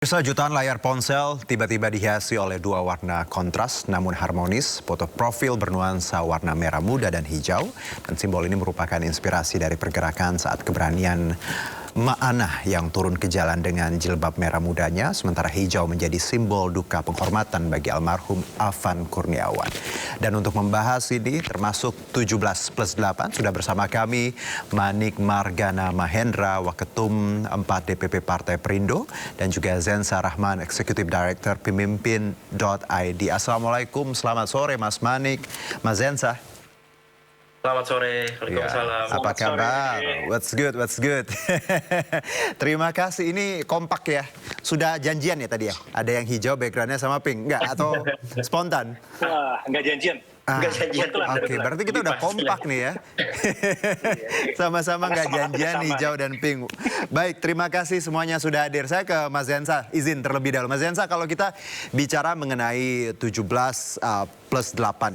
Pemirsa, jutaan layar ponsel tiba-tiba dihiasi oleh dua warna kontras namun harmonis. Foto profil bernuansa warna merah muda dan hijau. Dan simbol ini merupakan inspirasi dari pergerakan saat keberanian Ma'anah yang turun ke jalan dengan jilbab merah mudanya. Sementara hijau menjadi simbol duka penghormatan bagi almarhum Afan Kurniawan. Dan untuk membahas ini termasuk 17+8 sudah bersama kami Manik Margana Mahendra, Waketum 4 DPP Partai Perindo, dan juga Zensa Rahman, Executive Director Pemimpin.id. Assalamualaikum, selamat sore Mas Manik, Mas Zensa. Selamat sore, Waalaikumsalam. Ya, apa kabar? What's good? Terima kasih, ini kompak ya. Sudah janjian ya tadi ya? Ada yang hijau backgroundnya sama pink, enggak? Atau spontan? Wah, enggak janjian. Oke, berarti kita udah kompak nih ya. Sama-sama nggak janjian hijau dan pink. Baik, terima kasih semuanya sudah hadir. Saya ke Mas Zensa, izin terlebih dahulu. Mas Zensa, kalau kita bicara mengenai 17+8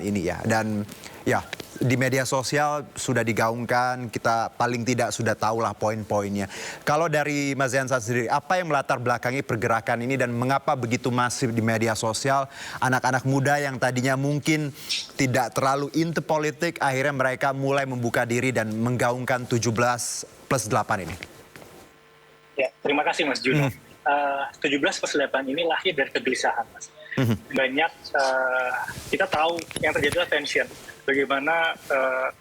ini ya, dan ya di media sosial sudah digaungkan, kita paling tidak sudah tahulah poin-poinnya. Kalau dari Mas Zensa sendiri, apa yang melatar belakangi pergerakan ini dan mengapa begitu masif di media sosial anak-anak muda yang tadinya mungkin tidak terlalu into politik, akhirnya mereka mulai membuka diri dan menggaungkan 17+8 ini? Ya, terima kasih Mas Juno. 17+8 ini lahir dari kegelisahan, Mas. Banyak, kita tahu yang terjadi adalah tension. Bagaimana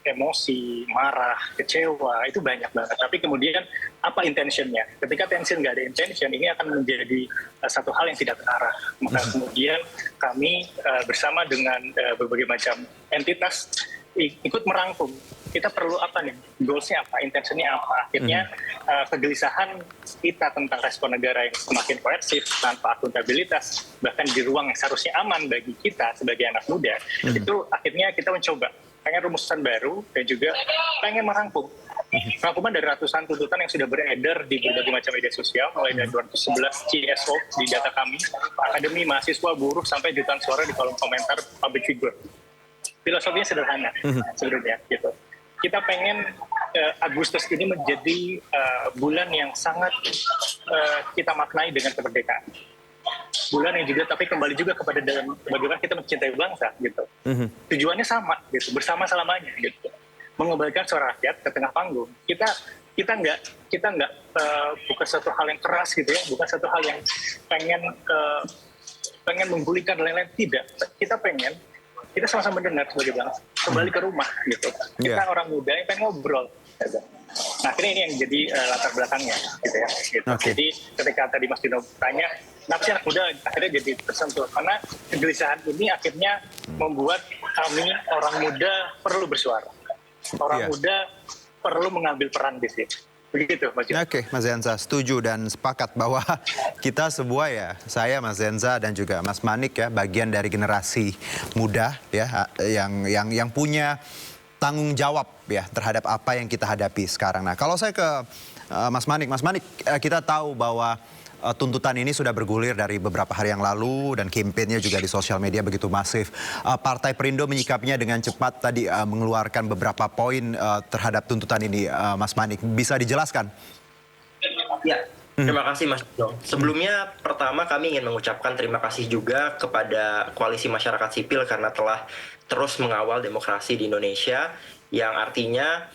emosi, marah, kecewa, itu banyak banget. Tapi kemudian apa intentionnya? Ketika tension nggak ada intention, ini akan menjadi satu hal yang tidak terarah. Maka kemudian kami bersama dengan berbagai macam entitas ikut merangkum. Kita perlu apa nih? Goalsnya apa? Intentionnya apa? Akhirnya kegelisahan kita tentang respon negara yang semakin koerasif, tanpa akuntabilitas, bahkan di ruang yang seharusnya aman bagi kita sebagai anak muda, itu akhirnya kita mencoba pengen rumusan baru dan juga pengen merangkum. Rangkuman dari ratusan tuntutan yang sudah beredar di berbagai macam media sosial, mulai dari 211 CSO di data kami, akademi, mahasiswa, buruh, sampai jutaan suara di kolom komentar public figure. Filosofinya sederhana sebenarnya gitu. Kita pengen Agustus ini menjadi bulan yang sangat kita maknai dengan kemerdekaan. Bulan yang juga tapi kembali juga kepada dalam bagaimana kita mencintai bangsa gitu. Tujuannya sama gitu, bersama selamanya gitu. Mengembalikan suara rakyat ke tengah panggung. Kita nggak bukan satu hal yang keras gitu ya, bukan satu hal yang pengen menggulingkan dan lain-lain, tidak. Kita sama-sama mendengar sebagai bangsa, kembali ke rumah gitu. Kita orang muda yang pengen ngobrol. Gitu. Nah, akhirnya ini yang jadi latar belakangnya gitu ya. Gitu. Jadi ketika tadi Mas Dino tanya, kenapa sih anak muda akhirnya jadi tersentuh? Karena kegelisahan ini akhirnya membuat kami orang muda perlu bersuara. Orang muda perlu mengambil peran di sini. Begitu, Mas Dino. Oke, Mas Zensa setuju dan sepakat bahwa kita sebuah ya, saya Mas Zensa dan juga Mas Manik ya, bagian dari generasi muda ya yang punya tanggung jawab ya terhadap apa yang kita hadapi sekarang. Nah, kalau saya ke Mas Manik, kita tahu bahwa tuntutan ini sudah bergulir dari beberapa hari yang lalu dan kampanyenya juga di sosial media begitu masif. Partai Perindo menyikapinya dengan cepat tadi mengeluarkan beberapa poin terhadap tuntutan ini, Mas Manik. Bisa dijelaskan? Ya, terima kasih Mas Dino. Sebelumnya pertama kami ingin mengucapkan terima kasih juga kepada Koalisi Masyarakat Sipil karena telah terus mengawal demokrasi di Indonesia, yang artinya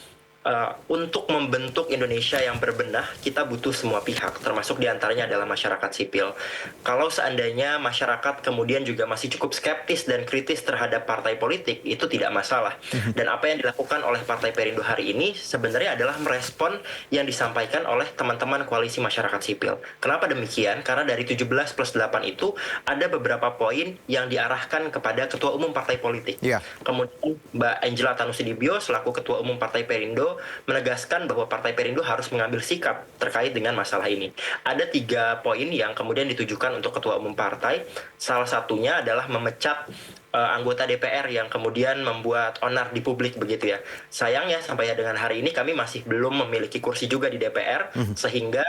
untuk membentuk Indonesia yang berbenah, kita butuh semua pihak, termasuk diantaranya adalah masyarakat sipil. Kalau seandainya masyarakat kemudian juga masih cukup skeptis dan kritis terhadap partai politik, itu tidak masalah. Dan apa yang dilakukan oleh Partai Perindo hari ini sebenarnya adalah merespon yang disampaikan oleh teman-teman koalisi masyarakat sipil. Kenapa demikian? Karena dari 17+8 itu ada beberapa poin yang diarahkan kepada Ketua Umum Partai Politik. Kemudian Mbak Angela Tanusudibio selaku Ketua Umum Partai Perindo menegaskan bahwa Partai Perindo harus mengambil sikap terkait dengan masalah ini. Ada 3 poin yang kemudian ditujukan untuk Ketua Umum Partai. Salah satunya adalah memecat anggota DPR yang kemudian membuat onar di publik begitu ya. Sayangnya sampai dengan hari ini kami masih belum memiliki kursi juga di DPR, sehingga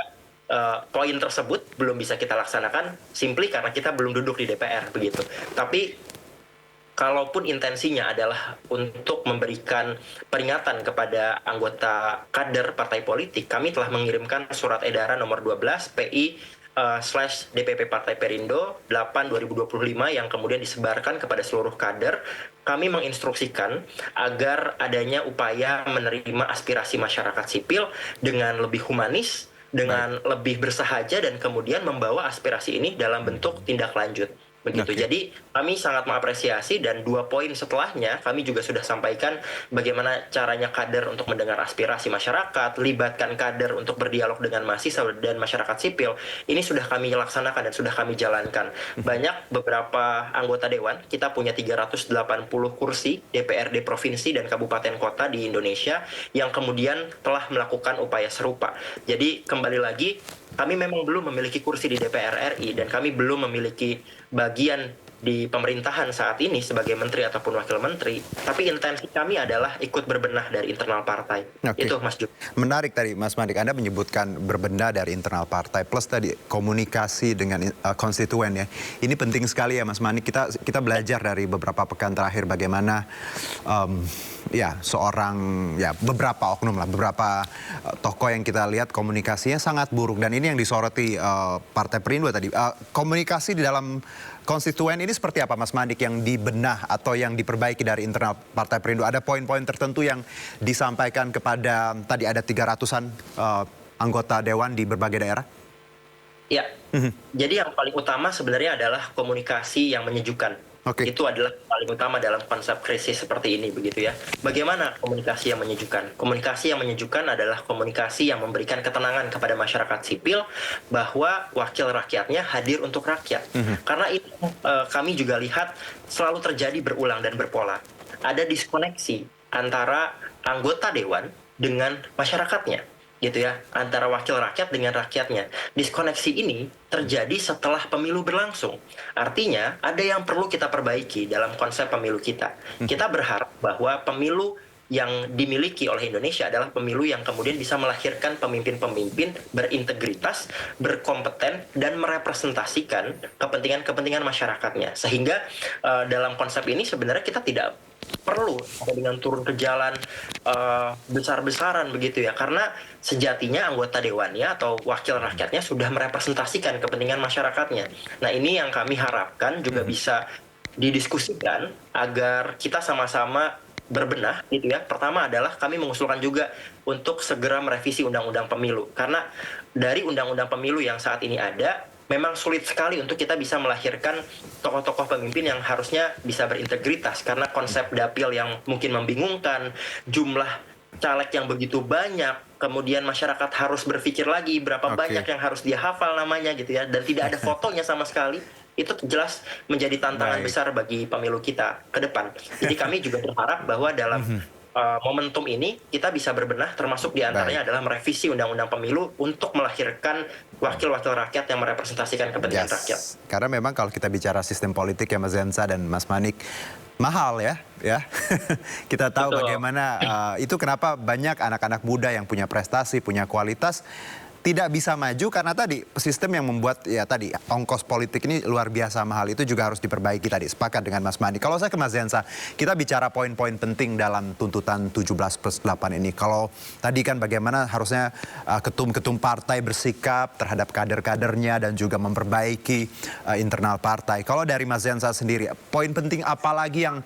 poin tersebut belum bisa kita laksanakan simply karena kita belum duduk di DPR begitu. Tapi kalaupun intensinya adalah untuk memberikan peringatan kepada anggota kader partai politik, kami telah mengirimkan surat edaran nomor 12 PI slash DPP Partai Perindo 8/2025 yang kemudian disebarkan kepada seluruh kader. Kami menginstruksikan agar adanya upaya menerima aspirasi masyarakat sipil dengan lebih humanis, dengan lebih bersahaja, dan kemudian membawa aspirasi ini dalam bentuk tindak lanjut. Begitu. Oke. Jadi kami sangat mengapresiasi, dan 2 poin setelahnya kami juga sudah sampaikan bagaimana caranya kader untuk mendengar aspirasi masyarakat, libatkan kader untuk berdialog dengan mahasiswa dan masyarakat sipil. Ini sudah kami laksanakan dan sudah kami jalankan. Banyak beberapa anggota dewan, kita punya 380 kursi DPRD provinsi dan kabupaten kota di Indonesia yang kemudian telah melakukan upaya serupa. Jadi kembali lagi, kami memang belum memiliki kursi di DPR RI dan kami belum memiliki bagian di pemerintahan saat ini sebagai menteri ataupun wakil menteri, tapi intensi kami adalah ikut berbenah dari internal partai. Oke. Itu Mas Jun. Menarik tadi Mas Manik, Anda menyebutkan berbenah dari internal partai plus tadi komunikasi dengan konstituen ya. Ini penting sekali ya Mas Manik. Kita belajar dari beberapa pekan terakhir bagaimana beberapa oknum lah, beberapa tokoh yang kita lihat komunikasinya sangat buruk, dan ini yang disoroti Partai Perindo tadi. Komunikasi di dalam konstituen ini seperti apa Mas Manik yang dibenah atau yang diperbaiki dari internal Partai Perindo? Ada poin-poin tertentu yang disampaikan kepada, tadi ada 300-an anggota dewan di berbagai daerah? Ya, jadi yang paling utama sebenarnya adalah komunikasi yang menyejukkan. Oke. Itu adalah paling utama dalam konsep krisis seperti ini, begitu ya. Bagaimana komunikasi yang menyejukkan? Komunikasi yang menyejukkan adalah komunikasi yang memberikan ketenangan kepada masyarakat sipil bahwa wakil rakyatnya hadir untuk rakyat. Karena itu kami juga lihat selalu terjadi berulang dan berpola. Ada diskoneksi antara anggota dewan dengan masyarakatnya, gitu ya, antara wakil rakyat dengan rakyatnya. Diskoneksi ini terjadi setelah pemilu berlangsung. Artinya ada yang perlu kita perbaiki dalam konsep pemilu kita. Kita berharap bahwa pemilu yang dimiliki oleh Indonesia adalah pemilu yang kemudian bisa melahirkan pemimpin-pemimpin berintegritas, berkompeten, dan merepresentasikan kepentingan-kepentingan masyarakatnya. Sehingga dalam konsep ini sebenarnya kita tidak perlu dengan turun ke jalan besar-besaran begitu ya, karena sejatinya anggota dewannya atau wakil rakyatnya sudah merepresentasikan kepentingan masyarakatnya. Nah, ini yang kami harapkan juga bisa didiskusikan agar kita sama-sama berbenah gitu ya. Pertama adalah kami mengusulkan juga untuk segera merevisi undang-undang pemilu, karena dari undang-undang pemilu yang saat ini ada memang sulit sekali untuk kita bisa melahirkan tokoh-tokoh pemimpin yang harusnya bisa berintegritas, karena konsep dapil yang mungkin membingungkan, jumlah caleg yang begitu banyak, kemudian masyarakat harus berpikir lagi berapa banyak yang harus dia hafal namanya gitu ya, dan tidak ada fotonya sama sekali. Itu jelas menjadi tantangan besar bagi pemilu kita ke depan. Jadi kami juga berharap bahwa dalam momentum ini kita bisa berbenah, termasuk diantaranya adalah merevisi undang-undang pemilu untuk melahirkan wakil-wakil rakyat yang merepresentasikan kepentingan rakyat. Karena memang kalau kita bicara sistem politik ya Mas Zensa dan Mas Manik, mahal ya. Kita tahu bagaimana itu kenapa banyak anak-anak muda yang punya prestasi, punya kualitas tidak bisa maju karena tadi sistem yang membuat ya tadi ongkos politik ini luar biasa mahal. Itu juga harus diperbaiki tadi. Sepakat dengan Mas Manik. Kalau saya ke Mas Zensa, kita bicara poin-poin penting dalam tuntutan 17+8 ini. Kalau tadi kan bagaimana harusnya ketum-ketum partai bersikap terhadap kader-kadernya dan juga memperbaiki internal partai. Kalau dari Mas Zensa sendiri, poin penting apa lagi yang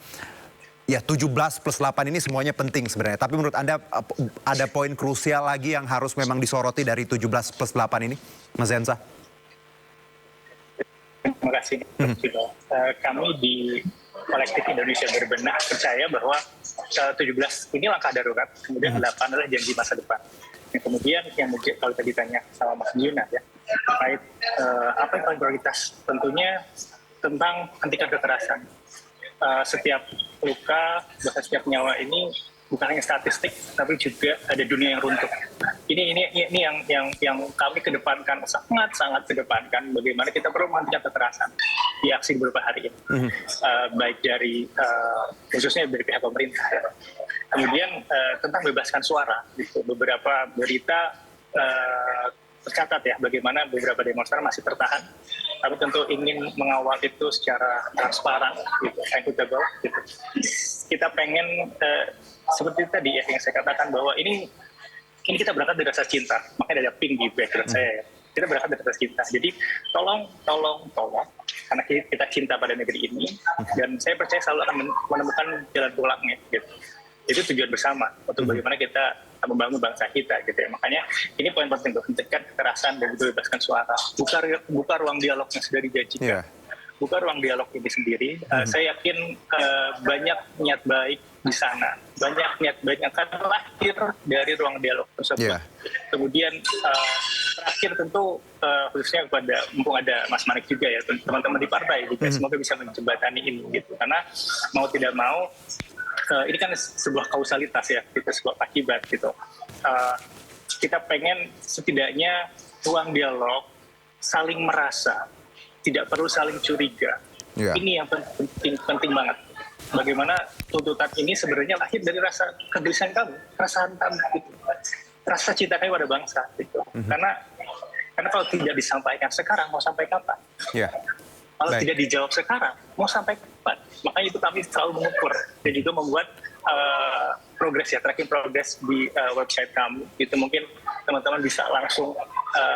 ya 17+8 ini semuanya penting sebenarnya. Tapi menurut Anda ada poin krusial lagi yang harus memang disoroti dari 17+8 ini, Mas Zensa? Terima kasih. Kami di Kolektif Indonesia Berbenah percaya bahwa 17 ini langkah darurat, kemudian 8 adalah janji masa depan. Yang kemudian yang mungkin kalau tadi tanya sama Mas Juna ya, terkait apa yang paling prioritas, tentunya tentang hentikan kekerasan. Setiap luka, bahkan setiap nyawa ini bukan hanya statistik, tapi juga ada dunia yang runtuh. Ini yang kami kedepankan, sangat kedepankan, bagaimana kita perlu menghentikan kekerasan di aksi beberapa hari ini, baik dari khususnya dari pihak pemerintah. Kemudian tentang bebaskan suara, gitu. Beberapa berita tercatat ya, bagaimana beberapa demonstran masih tertahan, tapi tentu ingin mengawal itu secara transparan, gitu, equitable, gitu. Kita pengen seperti tadi ya yang saya katakan bahwa ini kita berangkat dari rasa cinta, makanya ada pink di background saya ya. kita berangkat dari rasa cinta. Jadi tolong, karena kita cinta pada negeri ini, dan saya percaya selalu akan menemukan jalan pulangnya. Gitu. Itu tujuan bersama untuk bagaimana kita membangun bangsa kita, gitu ya. Makanya ini poin penting, hentikan kekerasan dan juga bebaskan suara. Buka ruang dialog yang sudah dijanjikan. Buka ruang dialog ini sendiri. Saya yakin banyak niat baik di sana, banyak niat baik yang akan lahir dari ruang dialog tersebut. Kemudian terakhir tentu khususnya kepada, mumpung ada Mas Manik juga ya, teman-teman di partai juga, semoga bisa menjembatani ini gitu. Karena mau tidak mau ini kan sebuah kausalitas ya, itu sebuah akibat gitu. Kita pengen setidaknya ruang dialog saling merasa, tidak perlu saling curiga. Ini yang penting banget. Bagaimana tuntutan ini sebenarnya lahir dari rasa kegelisahan kamu, perasaan kamu, gitu. Rasa cinta kamu pada bangsa, gitu. Karena kalau tidak disampaikan sekarang, mau sampai kapan? Kalau tidak dijawab sekarang, mau sampai kapan? Makanya itu kami selalu mengukur dan juga membuat progres ya, tracking progres di website kami. Itu mungkin teman-teman bisa langsung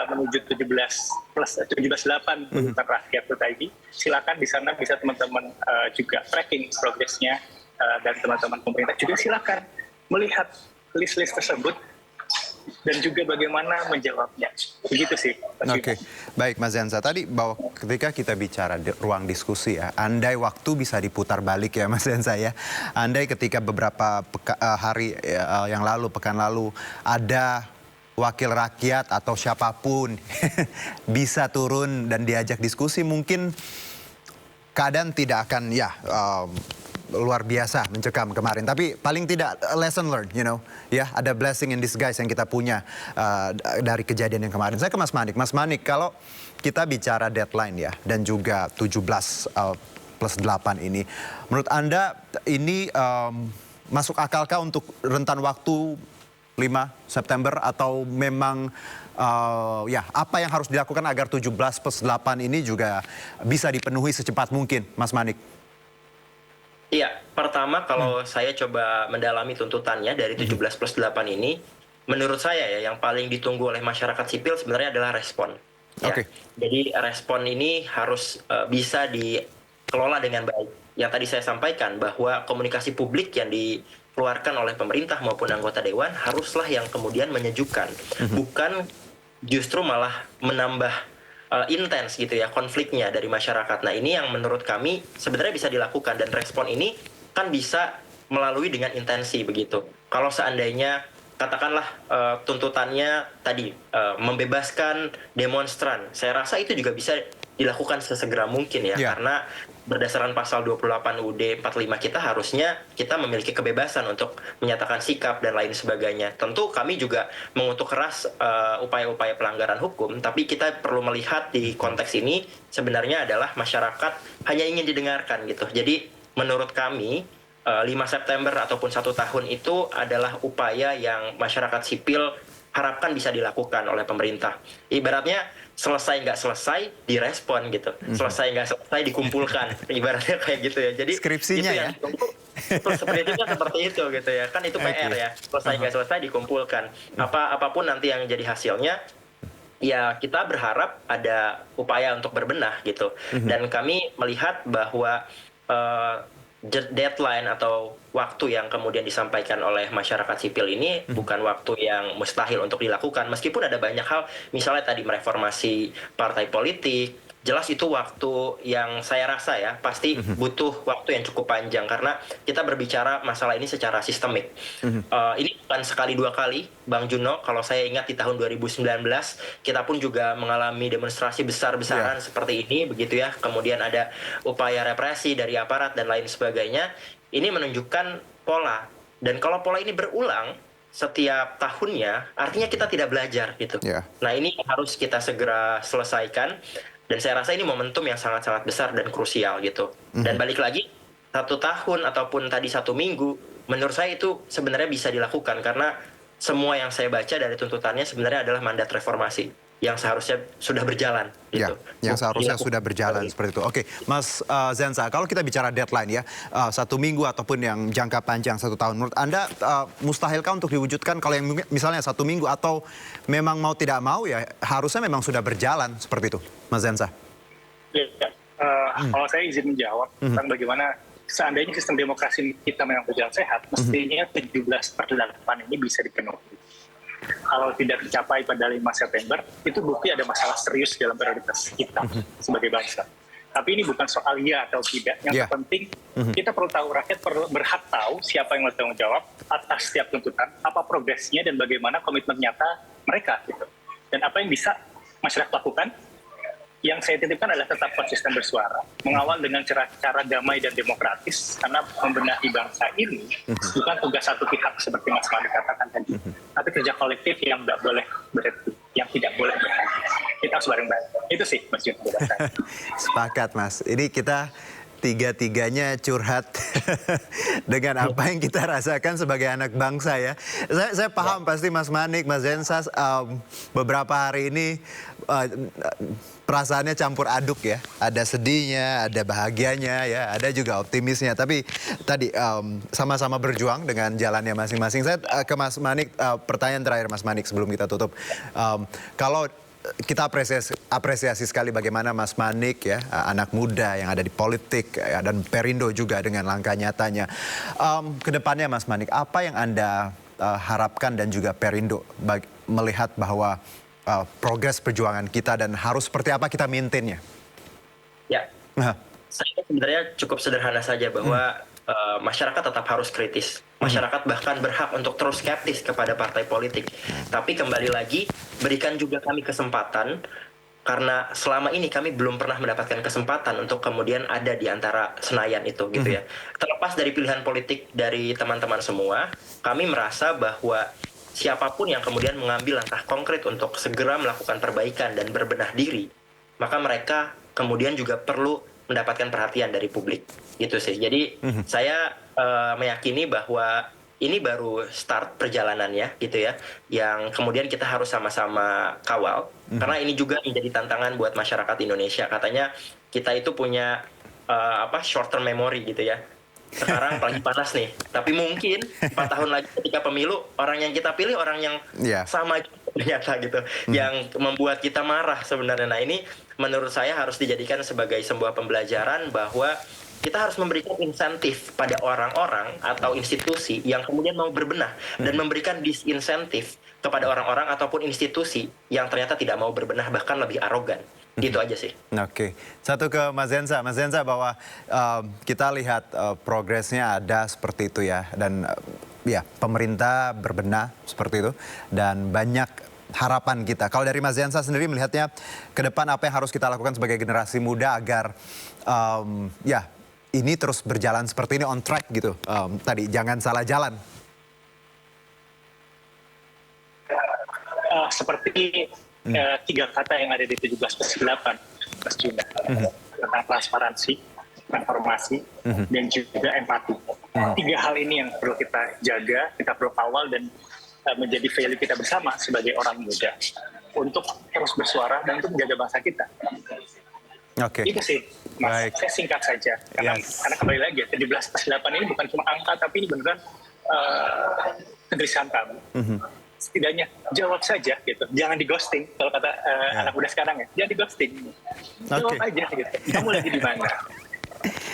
menuju 17.8 tuntutan rakyat tadi. Silakan di sana bisa teman-teman juga tracking progresnya, dan teman-teman pemerintah juga silakan melihat list-list tersebut dan juga bagaimana menjawabnya. Begitu sih. Oke, baik Mas Zansa. Tadi bahwa ketika kita bicara ruang diskusi ya, andai waktu bisa diputar balik ya Mas Zansa ya. Andai ketika beberapa hari yang lalu, pekan lalu, ada wakil rakyat atau siapapun bisa turun dan diajak diskusi, mungkin keadaan tidak akan luar biasa mencekam kemarin, tapi paling tidak lesson learned, ya ada blessing in disguise yang kita punya dari kejadian yang kemarin. Saya ke Mas Manik. Mas Manik, kalau kita bicara deadline ya dan juga 17+8 ini, menurut Anda ini masuk akalkah untuk rentan waktu 5 September atau memang apa yang harus dilakukan agar 17+8 ini juga bisa dipenuhi secepat mungkin, Mas Manik? Iya, pertama kalau saya coba mendalami tuntutannya dari 17+8 ini, menurut saya ya yang paling ditunggu oleh masyarakat sipil sebenarnya adalah respon. Ya. Jadi respon ini harus bisa dikelola dengan baik. Yang tadi saya sampaikan bahwa komunikasi publik yang dikeluarkan oleh pemerintah maupun anggota dewan haruslah yang kemudian menyejukkan, bukan justru malah menambah intens gitu ya konfliknya dari masyarakat. Nah ini yang menurut kami sebenarnya bisa dilakukan, dan respon ini kan bisa melalui dengan intensi begitu. Kalau seandainya katakanlah tuntutannya tadi membebaskan demonstran, saya rasa itu juga bisa dilakukan sesegera mungkin ya, karena berdasarkan pasal 28 UUD 45 kita harusnya kita memiliki kebebasan untuk menyatakan sikap dan lain sebagainya. Tentu kami juga mengutuk keras upaya-upaya pelanggaran hukum, tapi kita perlu melihat di konteks ini sebenarnya adalah masyarakat hanya ingin didengarkan gitu. Jadi menurut kami 5 September ataupun 1 tahun itu adalah upaya yang masyarakat sipil harapkan bisa dilakukan oleh pemerintah. Ibaratnya selesai nggak selesai direspon gitu, selesai nggak selesai dikumpulkan, ibaratnya kayak gitu ya. Jadi skripsinya itu yang skripsinya seperti itu gitu ya, kan itu PR ya, selesai nggak selesai dikumpulkan. Apapun nanti yang jadi hasilnya, ya kita berharap ada upaya untuk berbenah gitu. Dan kami melihat bahwa deadline atau waktu yang kemudian disampaikan oleh masyarakat sipil ini bukan waktu yang mustahil untuk dilakukan, meskipun ada banyak hal, misalnya tadi mereformasi partai politik, jelas itu waktu yang saya rasa ya pasti butuh waktu yang cukup panjang, karena kita berbicara masalah ini secara sistemik. Ini bukan sekali dua kali, Bang Juno, kalau saya ingat di tahun 2019 kita pun juga mengalami demonstrasi besar-besaran seperti ini begitu ya, kemudian ada upaya represi dari aparat dan lain sebagainya. Ini menunjukkan pola, dan kalau pola ini berulang setiap tahunnya artinya kita tidak belajar gitu. Nah ini harus kita segera selesaikan. Dan saya rasa ini momentum yang sangat-sangat besar dan krusial gitu. Dan balik lagi, 1 tahun ataupun tadi 1 minggu, menurut saya itu sebenarnya bisa dilakukan. Karena semua yang saya baca dari tuntutannya sebenarnya adalah mandat reformasi. yang seharusnya sudah berjalan Ya, gitu. yang seharusnya Dilakukan. sudah berjalan seperti itu. Oke, Mas Zensa, kalau kita bicara deadline ya, 1 minggu ataupun yang jangka panjang 1 tahun, menurut Anda mustahilkah untuk diwujudkan kalau yang misalnya 1 minggu atau memang mau tidak mau ya harusnya memang sudah berjalan seperti itu, Mas Zensa? Ya, kalau saya izin menjawab tentang bagaimana seandainya sistem demokrasi kita memang berjalan sehat, mestinya 17/8 ini bisa dipenuhi. Kalau tidak tercapai pada 5 September, itu bukti ada masalah serius dalam prioritas kita sebagai bangsa. Tapi ini bukan soal iya atau tidak. Yang terpenting, kita perlu tahu, rakyat berhak tahu siapa yang bertanggung jawab atas setiap tuntutan, apa progresnya, dan bagaimana komitmen nyata mereka. Gitu. Dan apa yang bisa masyarakat lakukan, yang saya titipkan adalah tetap konsisten bersuara, mengawal dengan cara damai dan demokratis, karena membenahi bangsa ini bukan tugas satu pihak seperti Mas Malik katakan tadi, tapi kerja kolektif yang tidak boleh berhenti, yang tidak boleh berhenti. Kita harus bareng-bareng. Itu sih Mas Yun. Sepakat Mas, ini kita tiga-tiganya curhat dengan apa yang kita rasakan sebagai anak bangsa ya. Saya paham pasti Mas Manik, Mas Zensa beberapa hari ini perasaannya campur aduk ya. Ada sedihnya, ada bahagianya ya, ada juga optimisnya. Tapi tadi sama-sama berjuang dengan jalannya masing-masing. Saya ke Mas Manik, pertanyaan terakhir Mas Manik sebelum kita tutup. Kalau kita apresiasi sekali bagaimana Mas Manik ya, anak muda yang ada di politik ya, dan Perindo juga dengan langkah nyatanya. Kedepannya Mas Manik, apa yang Anda harapkan dan juga Perindo melihat bahwa progres perjuangan kita dan harus seperti apa kita maintain-nya? Ya, saya sebenarnya cukup sederhana saja bahwa masyarakat tetap harus kritis. Masyarakat bahkan berhak untuk terus skeptis kepada partai politik. Tapi kembali lagi, berikan juga kami kesempatan, karena selama ini kami belum pernah mendapatkan kesempatan untuk kemudian ada di antara Senayan itu gitu ya. Terlepas dari pilihan politik dari teman-teman semua, kami merasa bahwa siapapun yang kemudian mengambil langkah konkret untuk segera melakukan perbaikan dan berbenah diri, maka mereka kemudian juga perlu mendapatkan perhatian dari publik. Gitu sih. Jadi saya meyakini bahwa ini baru start perjalanannya gitu ya, yang kemudian kita harus sama-sama kawal, karena ini juga menjadi tantangan buat masyarakat Indonesia. Katanya kita itu punya short term memory gitu ya. Sekarang lagi panas nih, tapi mungkin 4 tahun lagi ketika pemilu, orang yang kita pilih orang yang sama ternyata gitu, yang membuat kita marah sebenarnya. Nah ini menurut saya harus dijadikan sebagai sebuah pembelajaran bahwa kita harus memberikan insentif pada orang-orang atau institusi yang kemudian mau berbenah, dan memberikan disinsentif kepada orang-orang ataupun institusi yang ternyata tidak mau berbenah, bahkan lebih arogan. Gitu aja sih. Oke, satu ke Mas Zensa. Mas Zensa, bahwa kita lihat progresnya ada seperti itu ya, dan ya pemerintah berbenah seperti itu, dan banyak harapan kita. Kalau dari Mas Zensa sendiri melihatnya ke depan, apa yang harus kita lakukan sebagai generasi muda agar ya ini terus berjalan seperti ini, on track gitu. Tadi jangan salah jalan. Seperti 3 kata yang ada di 17/8, Mas Juna, tentang transparansi, transformasi, dan juga empati. 3 hal ini yang perlu kita jaga, kita perlu kawal, dan menjadi value kita bersama sebagai orang muda untuk terus bersuara dan untuk menjaga bangsa kita. Oke. Itu sih, Mas. Baik. Saya singkat saja, karena kembali lagi 17/8 ini bukan cuma angka, tapi ini beneran kegelisahan kami. Setidaknya jawab saja gitu, jangan di ghosting kalau kata anak muda sekarang ya, jangan di ghosting, jawab aja gitu, kamu lagi di mana,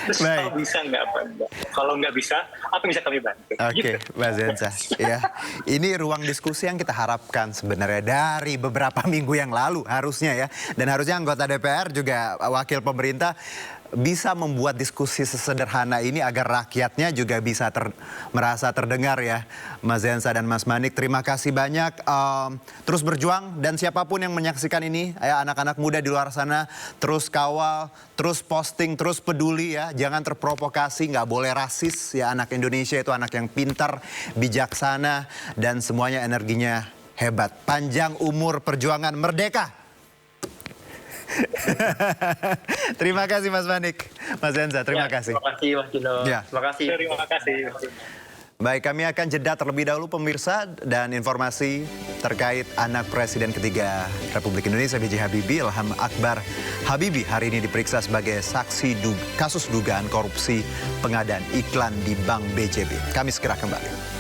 terus kalau bisa nggak apa enggak, kalau nggak bisa apa yang bisa kami bantu. Oke, Mbak Zensa, ya ini ruang diskusi yang kita harapkan sebenarnya dari beberapa minggu yang lalu harusnya ya, dan harusnya anggota DPR juga wakil pemerintah bisa membuat diskusi sesederhana ini agar rakyatnya juga bisa merasa terdengar ya. Mas Zensa dan Mas Manik, terima kasih banyak. Terus berjuang, dan siapapun yang menyaksikan ini, ya anak-anak muda di luar sana, terus kawal, terus posting, terus peduli ya. Jangan terprovokasi, nggak boleh rasis ya. Anak Indonesia itu anak yang pintar, bijaksana, dan semuanya energinya hebat. Panjang umur perjuangan merdeka. Terima kasih Mas Manik, Mas Zensa, terima kasih. Terima kasih Mas Dino. Terima kasih. Terima kasih. Baik, kami akan jeda terlebih dahulu pemirsa, dan informasi terkait anak Presiden ketiga Republik Indonesia B.J. Habibie, Ilham Akbar Habibie, hari ini diperiksa sebagai saksi kasus dugaan korupsi pengadaan iklan di Bank BJB. Kami segera kembali.